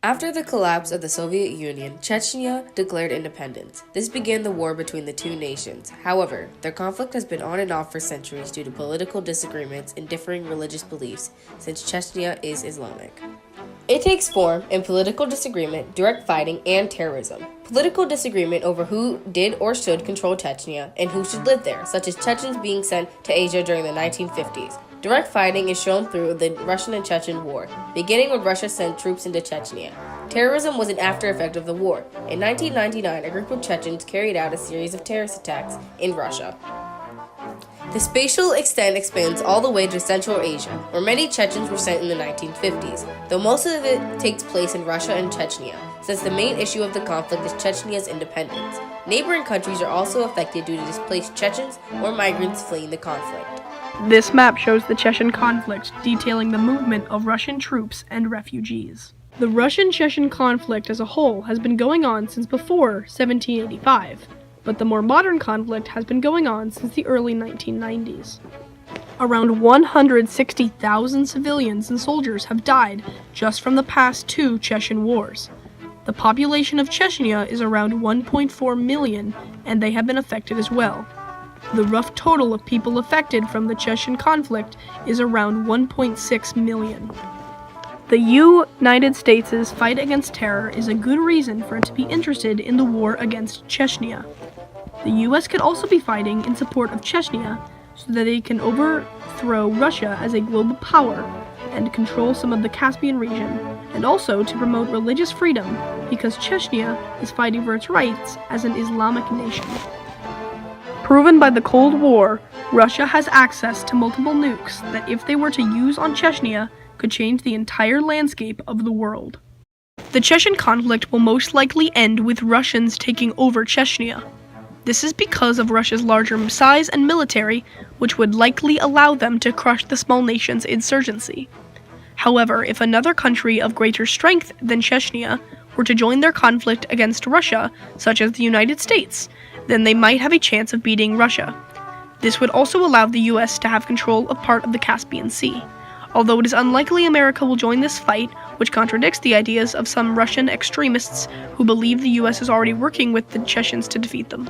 After the collapse of the Soviet Union, Chechnya declared independence. This began the war between the two nations. However, their conflict has been on and off for centuries due to political disagreements and differing religious beliefs, since Chechnya is Islamic. It takes form in political disagreement, direct fighting, and terrorism. Political disagreement over who did or should control Chechnya and who should live there, such as Chechens being sent to Asia during the 1950s. Direct fighting is shown through the Russian and Chechen War, beginning when Russia sent troops into Chechnya. Terrorism was an after effect of the war. In 1999, a group of Chechens carried out a series of terrorist attacks in Russia. The spatial extent expands all the way to Central Asia, where many Chechens were sent in the 1950s, though most of it takes place in Russia and Chechnya, since the main issue of the conflict is Chechnya's independence. Neighboring countries are also affected due to displaced Chechens or migrants fleeing the conflict. This map shows the Chechen conflict, detailing the movement of Russian troops and refugees. The Russian-Chechen conflict as a whole has been going on since before 1785, but the more modern conflict has been going on since the early 1990s. Around 160,000 civilians and soldiers have died just from the past two Chechen wars. The population of Chechnya is around 1.4 million, and they have been affected as well. The rough total of people affected from the Chechen conflict is around 1.6 million. The United States' fight against terror is a good reason for it to be interested in the war against Chechnya. The US could also be fighting in support of Chechnya so that they can overthrow Russia as a global power and control some of the Caspian region, and also to promote religious freedom because Chechnya is fighting for its rights as an Islamic nation. Proven by the Cold War, Russia has access to multiple nukes that, if they were to use on Chechnya, could change the entire landscape of the world. The Chechen conflict will most likely end with Russians taking over Chechnya. This is because of Russia's larger size and military, which would likely allow them to crush the small nation's insurgency. However, if another country of greater strength than Chechnya were to join their conflict against Russia, such as the United States, then they might have a chance of beating Russia. This would also allow the US to have control of part of the Caspian Sea, although it is unlikely America will join this fight, which contradicts the ideas of some Russian extremists who believe the US is already working with the Chechens to defeat them.